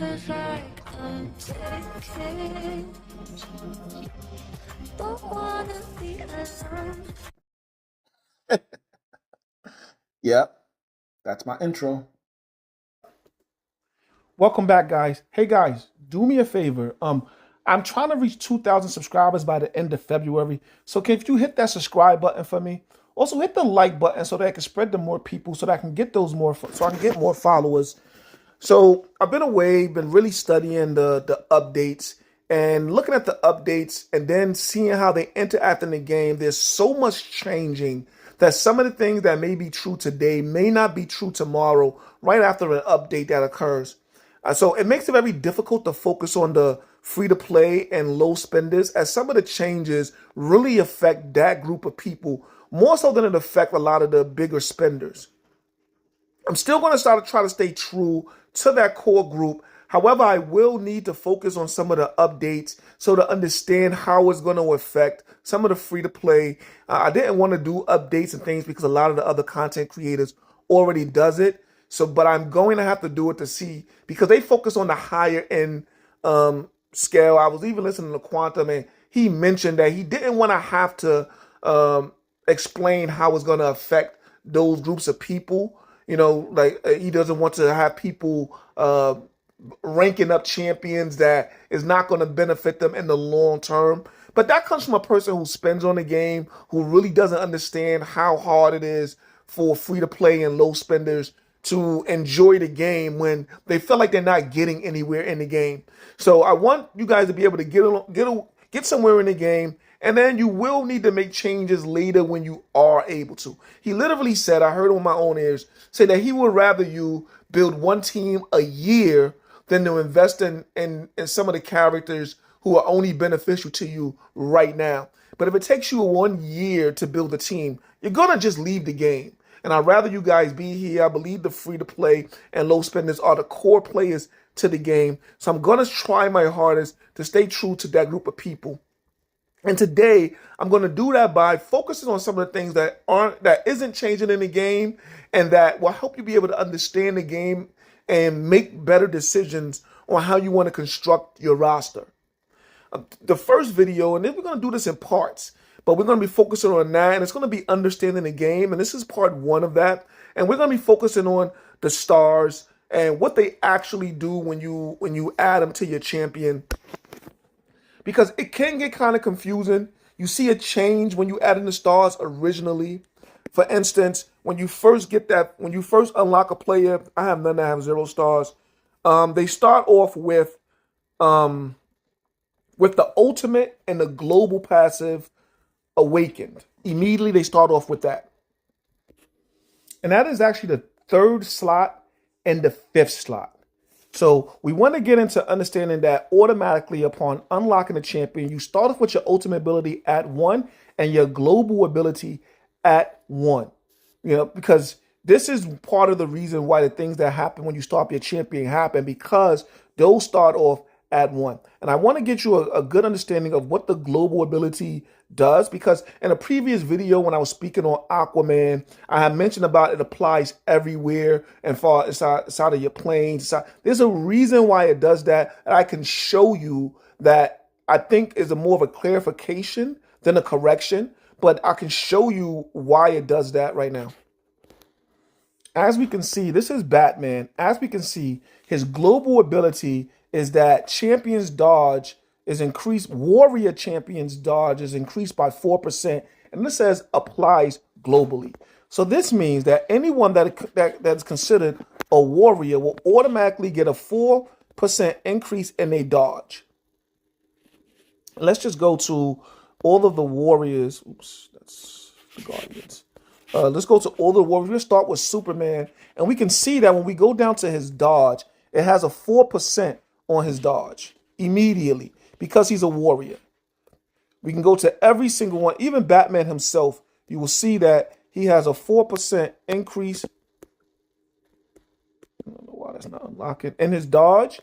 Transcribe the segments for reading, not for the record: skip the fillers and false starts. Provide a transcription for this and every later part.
feels like I'm taking. Don't wanna be alone. Yep, that's my intro. Welcome back, guys. Hey guys, do me a favor. I'm trying to reach 2,000 subscribers by the end of February. So can you hit that subscribe button for me? Also hit the like button so that I can spread to more people, so that I can get those more, so I can get more followers. So I've been away, been really studying the updates and looking at the updates and then seeing how they interact in the game. There's so much changing that some of the things that may be true today may not be true tomorrow, right after an update that occurs. So it makes it very difficult to focus on the free to play and low spenders, as some of the changes really affect that group of people more so than it affect a lot of the bigger spenders. I'm still going to start to try to stay true to that core group. However, I will need to focus on some of the updates so to understand how it's going to affect some of the free to play. I didn't want to do updates and things because a lot of the other content creators already does it. So, but I'm going to have to do it to see, because they focus on the higher end scale. I was even listening to Quantum, and he mentioned that he didn't want to have to explain how it's going to affect those groups of people. You know, like he doesn't want to have people ranking up champions that is not going to benefit them in the long term. But that comes from a person who spends on the game, who really doesn't understand how hard it is for free to play and low spenders to enjoy the game when they feel like they're not getting anywhere in the game. So I want you guys to be able to get somewhere in the game, and then you will need to make changes later when you are able to. He literally said, I heard on my own ears, say that he would rather you build one team a year than to invest in some of the characters who are only beneficial to you right now. But if it takes you 1 year to build a team, you're gonna just leave the game. And I'd rather you guys be here. I believe the free to play and low spenders are the core players to the game. So I'm gonna try my hardest to stay true to that group of people. And today I'm going to do that by focusing on some of the things that isn't changing in the game, and that will help you be able to understand the game and make better decisions on how you want to construct your roster. The first video, and then we're going to do this in parts, but we're going to be focusing on that, and it's going to be understanding the game, and this is part one of that. And we're going to be focusing on the stars and what they actually do when you add them to your champion, because it can get kind of confusing. You see a change when you add in the stars originally. For instance, when you first unlock a player, I have none that have 0 stars. They start off with the ultimate and the global passive awakened. Immediately they start off with that. And that is actually the 3rd slot and the 5th slot. So we want to get into understanding that automatically upon unlocking a champion, you start off with your ultimate ability at 1 and your global ability at 1. You know, because this is part of the reason why the things that happen when you start your champion happen, because those start off at 1. And I want to get you a good understanding of what the global ability does, because in a previous video when I was speaking on Aquaman, I had mentioned about it applies everywhere and far inside of your planes. There's a reason why it does that, and I can show you that. I think is more of a clarification than a correction, but I can show you why it does that right now. As we can see, this is Batman. As we can see, his global ability is that champions dodge is increased. Warrior champions dodge is increased by 4%. And this says applies globally. So this means that anyone that's considered a warrior will automatically get a 4% increase in their dodge. Let's just go to all of the warriors. Oops, that's the Guardians. Let's go to all the warriors. We'll start with Superman. And we can see that when we go down to his dodge, it has a 4% on his dodge immediately because he's a warrior. We can go to every single one, even Batman himself. You will see that he has a 4% increase. I don't know why that's not unlocking. In his dodge,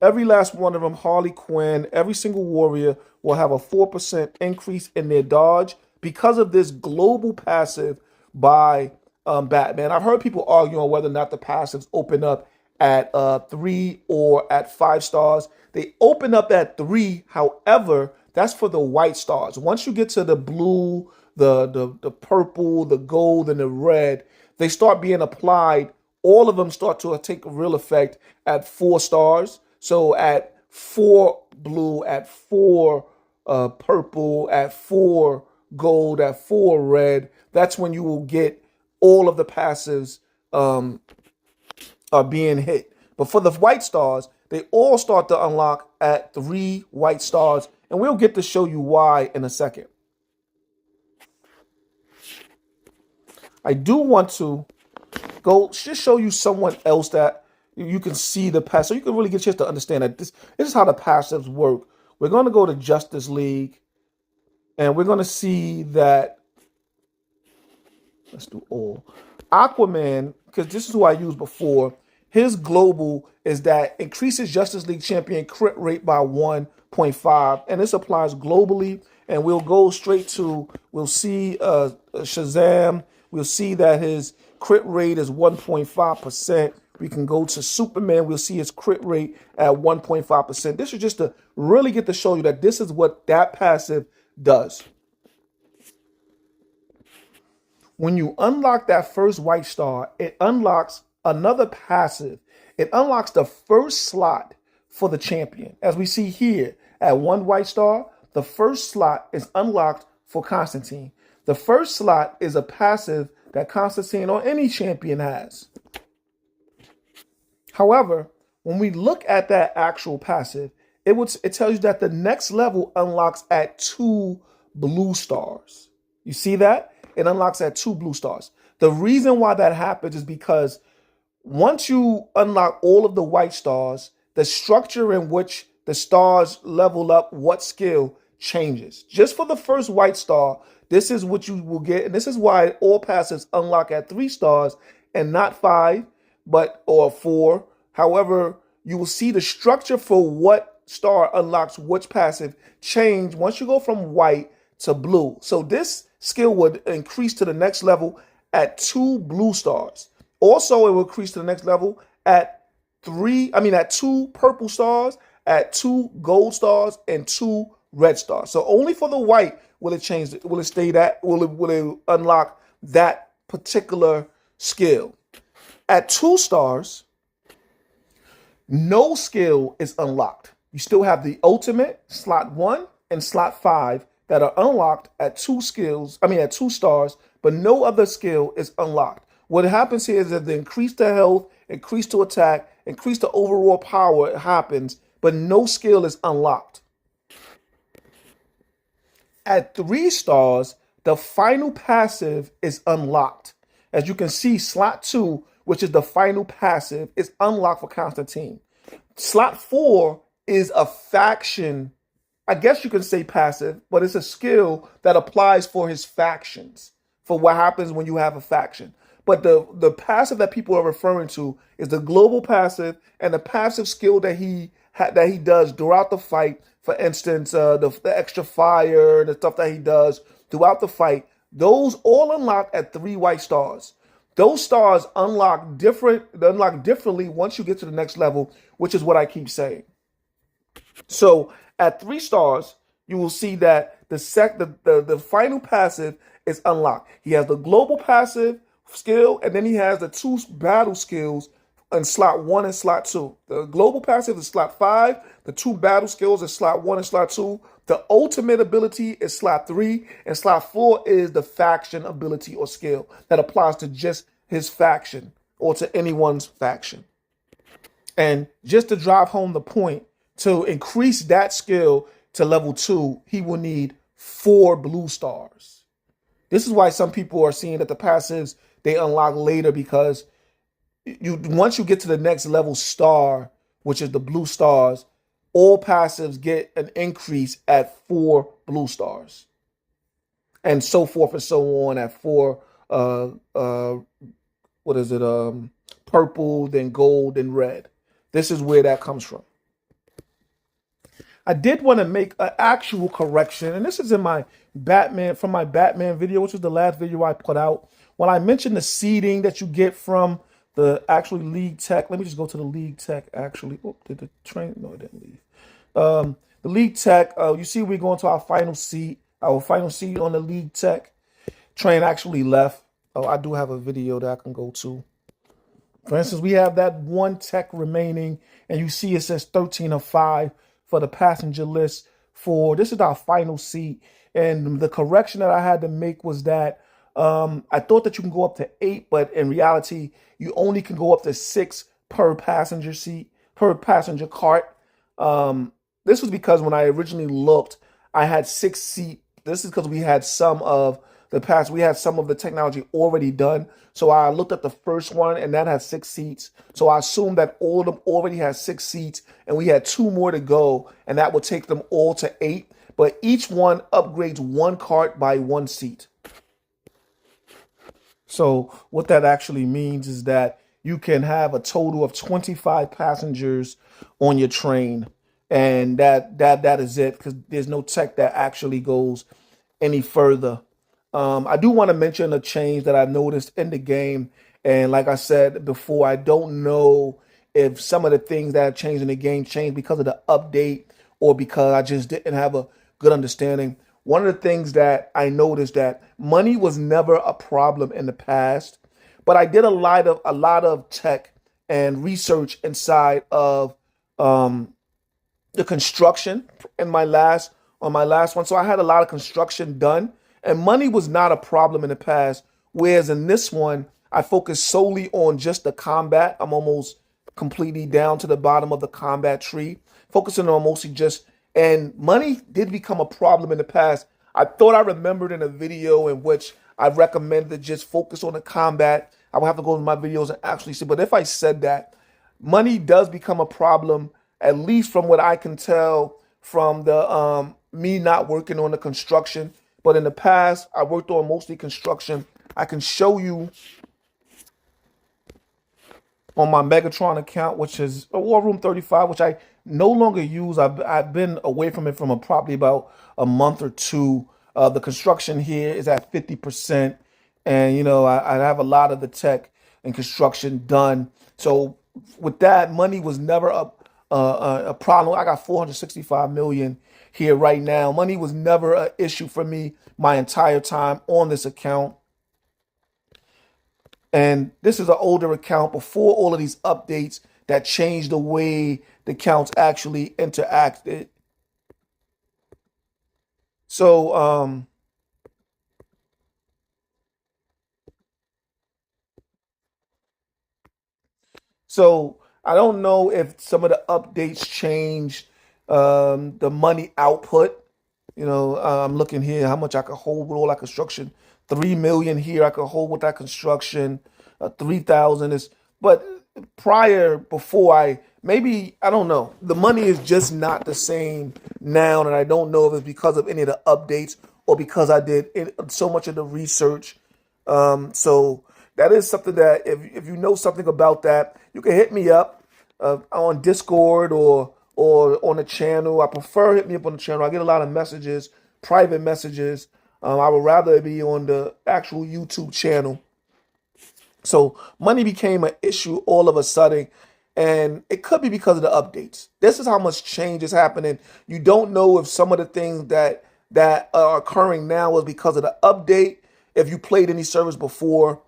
every last one of them, Harley Quinn, every single warrior will have a 4% increase in their dodge because of this global passive by Batman. I've heard people argue on whether or not the passives open up at 3 or at 5 stars. They open up at 3. However, that's for the white stars. Once you get to the blue, the purple, the gold, and the red, they start being applied. All of them start to take a real effect at 4 stars. So at 4 blue, at 4 purple, at 4 gold, at 4 red, that's when you will get all of the passives are being hit. But for the white stars, they all start to unlock at 3 white stars, and we'll get to show you why in a second. I do want to go just show you someone else that you can see the pass, so you can really get a chance to understand that this is how the passives work. We're going to go to Justice League, and we're going to see that. Let's do all. Aquaman, because this is who I used before. His global is that increases Justice League champion crit rate by 1.5, and this applies globally. And we'll go straight to, we'll see Shazam. We'll see that his crit rate is 1.5%. We can go to Superman. We'll see his crit rate at 1.5%. This is just to really get to show you that this is what that passive does. When you unlock that first white star, it unlocks another passive. It unlocks the first slot for the champion. As we see here, at 1 white star, the first slot is unlocked for Constantine. The first slot is a passive that Constantine or any champion has. However, when we look at that actual passive, it tells you that the next level unlocks at 2 blue stars. You see that? It unlocks at 2 blue stars. The reason why that happens is because once you unlock all of the white stars, the structure in which the stars level up what skill changes. Just for the first white star, this is what you will get. And this is why all passives unlock at 3 stars and not 5, or 4. However, you will see the structure for what star unlocks which passive change once you go from white to blue. So this skill would increase to the next level at 2 blue stars. Also, it will increase to the next level at 2 purple stars, at 2 gold stars, and 2 red stars. So only for the white will it change. Will it stay that? Will it unlock that particular skill? At 2 stars, no skill is unlocked. You still have the ultimate, slot 1 and slot 5 that are unlocked at 2 stars, but no other skill is unlocked. What happens here is that the increase to health, increase to attack, increase to overall power happens, but no skill is unlocked. At 3 stars, the final passive is unlocked. As you can see, slot 2, which is the final passive, is unlocked for Constantine. Slot 4 is a faction, I guess you can say passive, but it's a skill that applies for his factions, for what happens when you have a faction. But the passive that people are referring to is the global passive and the passive skill that he does throughout the fight. For instance, the extra fire, the stuff that he does throughout the fight, those all unlock at 3 white stars. Those stars unlock differently once you get to the next level, which is what I keep saying. So at 3 stars, you will see that the final passive is unlocked. He has the global passive skill, and then he has the 2 battle skills in slot 1 and slot 2. The global passive is slot 5. The 2 battle skills is slot 1 and slot 2. The ultimate ability is slot 3, and slot 4 is the faction ability or skill that applies to just his faction or to anyone's faction. And just to drive home the point, to increase that skill to level 2, he will need 4 blue stars. This is why some people are seeing that the passives, they unlock later, because once you get to the next level star, which is the blue stars, all passives get an increase at 4 blue stars. And so forth and so on at 4, purple, then gold, then red. This is where that comes from. I did want to make an actual correction, and this is in my Batman video, which was the last video I put out. When I mentioned the seeding that you get from the actually league tech. Let me just go to the league tech actually. Oh, did the train? No, it didn't leave. The league tech. You see, we're going to our final seat. Our final seat on the league tech train actually left. Oh, I do have a video that I can go to. For instance, we have that one tech remaining, and you see it says 13 of 5 for the passenger list. For this is our final seat, and the correction that I had to make was that I thought that you can go up to 8, but in reality, you only can go up to 6 per passenger seat, per passenger cart. This was because when I originally looked, I had 6 seat. This is because we had some of we had some of the technology already done. So I looked at the first one and that had 6 seats. So I assumed that all of them already had 6 seats and we had 2 more to go and that would take them all to 8. But each one upgrades 1 cart by 1 seat. So what that actually means is that you can have a total of 25 passengers on your train. And that is it because there's no tech that actually goes any further. I do want to mention a change that I noticed in the game. And like I said before, I don't know if some of the things that have changed in the game changed because of the update or because I just didn't have a good understanding. One of the things that I noticed that money was never a problem in the past, but I did a lot of tech and research inside of um, the construction in my last one. So I had a lot of construction done, and money was not a problem in the past. Whereas in this one, I focused solely on just the combat. I'm almost completely down to the bottom of the combat tree, focusing on mostly just and money did become a problem in the past. I thought I remembered in a video in which I recommended just focus on the combat. I would have to go to my videos and actually see. But if I said that, money does become a problem, at least from what I can tell from the me not working on the construction. But in the past, I worked on mostly construction. I can show you on my Megatron account, which is a War Room 35, which I no longer use. I've been away from it from probably about a month or two. The construction here is at 50%. And, I have a lot of the tech and construction done. So with that, money was never a problem. I got 465 million here right now. Money was never an issue for me my entire time on this account. And this is an older account before all of these updates that changed the way the accounts actually interacted. So, so I don't know if some of the updates changed the money output. I'm looking here how much I could hold with all that construction. 3 million here I could hold with that construction. 3,000 is, but before maybe I don't know. The money is just not the same now, and I don't know if it's because of any of the updates or because I did so much of the research. So that is something that if you know something about that, you can hit me up on Discord or on the channel. I prefer hit me up on the channel. I get a lot of messages, private messages. I would rather it be on the actual YouTube channel. So money became an issue all of a sudden, and it could be because of the updates. This is how much change is happening. You don't know if some of the things that are occurring now is because of the update. If you played any service before,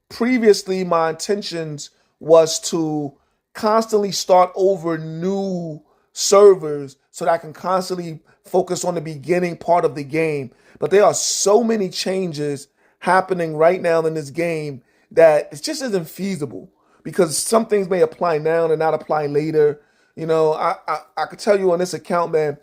previously my intentions was to constantly start over new servers so that I can constantly focus on the beginning part of the game. But there are so many changes happening right now in this game that it just isn't feasible because some things may apply now and not apply later. I could tell you on this account, man,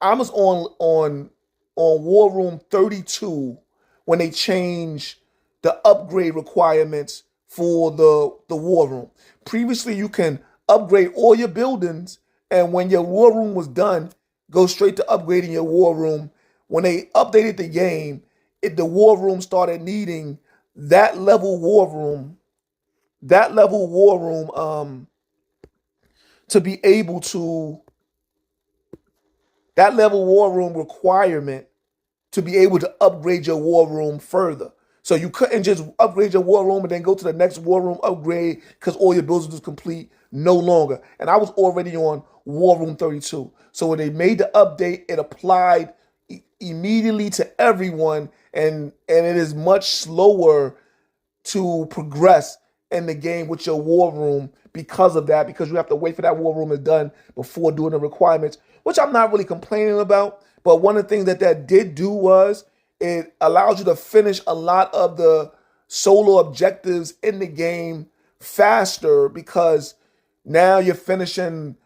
I was on War Room 32 when they changed the upgrade requirements for the War Room. Previously, you can upgrade all your buildings, and when your War Room was done, go straight to upgrading your War Room. When they updated the game, the War Room started needing that level War Room, to be able to that level War Room requirement to be able to upgrade your War Room further. So you couldn't just upgrade your war room and then go to the next war room upgrade because all your builds was complete. No longer. And I was already on War Room 32. So when they made the update, it applied immediately to everyone, and it is much slower to progress in the game with your war room because of that, because you have to wait for that war room to be done before doing the requirements, which I'm not really complaining about. But one of the things that did do was it allows you to finish a lot of the solo objectives in the game faster, because now you're finishing,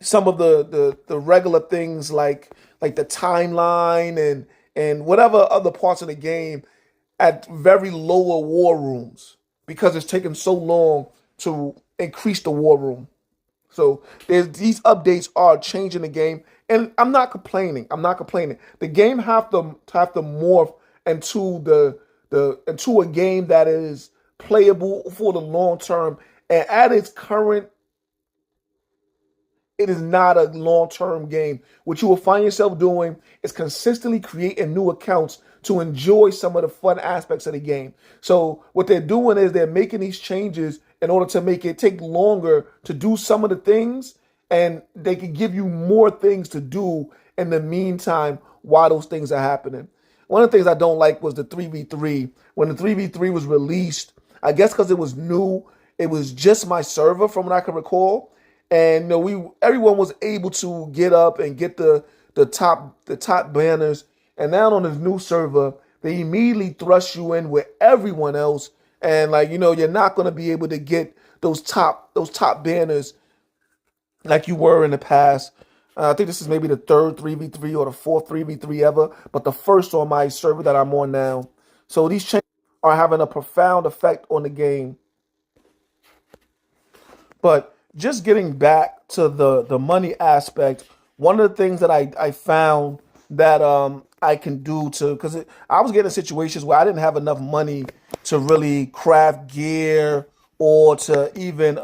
some of the regular things like the timeline and whatever other parts of the game at very lower war rooms, because it's taken so long to increase the war room. So these updates are changing the game, and I'm not complaining. I'm not complaining. The game have to morph into into a game that is playable for the long term. And at its current, it is not a long-term game. What you will find yourself doing is consistently creating new accounts to enjoy some of the fun aspects of the game. So what they're doing is they're making these changes in order to make it take longer to do some of the things, and they can give you more things to do in the meantime while those things are happening. One of the things I don't like was the 3v3. When the 3v3 was released, I guess because it was new, it was just my server from what I can recall. And everyone was able to get up and get the top banners. And now on this new server, they immediately thrust you in with everyone else. And you're not going to be able to get those top banners like you were in the past. I think this is maybe the third 3v3 or the fourth 3v3 ever, but the first on my server that I'm on now. So these changes are having a profound effect on the game. But just getting back to the money aspect, one of the things that I found that I can do to, because I was getting situations where I didn't have enough money to really craft gear or to even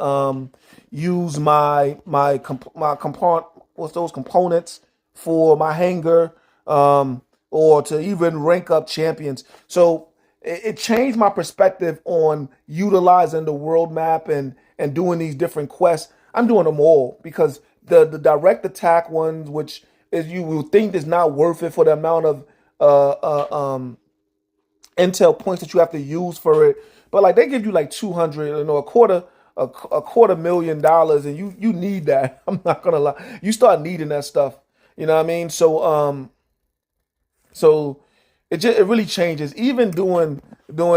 use my component, what's those components for my hangar, or to even rank up champions. So it changed my perspective on utilizing the world map and doing these different quests. I'm doing them all because the direct attack ones, which is you will think is not worth it for the amount of intel points that you have to use for it. But like they give you like 200, a quarter $1,000,000, and you need that. I'm not gonna lie, you start needing that stuff. You know what I mean? So it really changes. Even doing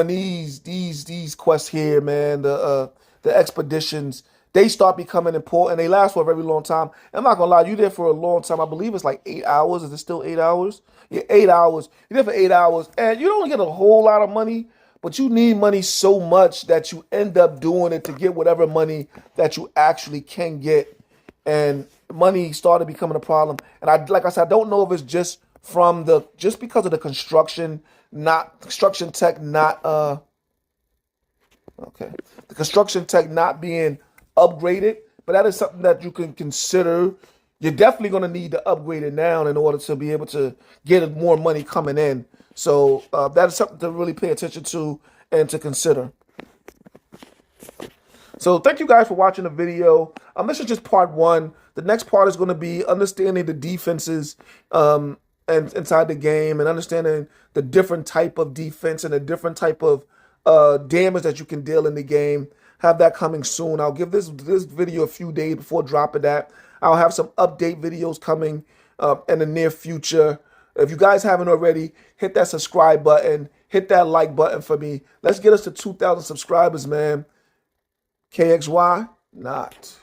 these quests here, man. The expeditions, they start becoming important. They last for a very long time. I'm not gonna lie, you there for a long time. I believe it's like 8 hours. Is it still 8 hours? Yeah, 8 hours. You're there for 8 hours, and you don't get a whole lot of money, but you need money so much that you end up doing it to get whatever money that you actually can get. And money started becoming a problem. And like I said, I don't know if it's just because of the construction tech not okay, the construction tech not being upgraded, but that is something that you can consider. You're definitely going to need to upgrade it now in order to be able to get more money coming in. So that is something to really pay attention to and to consider. So thank you guys for watching the video. This is just part one. The next part is going to be understanding the defenses and inside the game, and understanding the different type of defense and the different type of damage that you can deal in the game. Have that coming soon. I'll give this video a few days before dropping that. I'll have some update videos coming in the near future. If you guys haven't already, hit that subscribe button, hit that like button for me. Let's get us to 2,000 subscribers, man. KXY, not.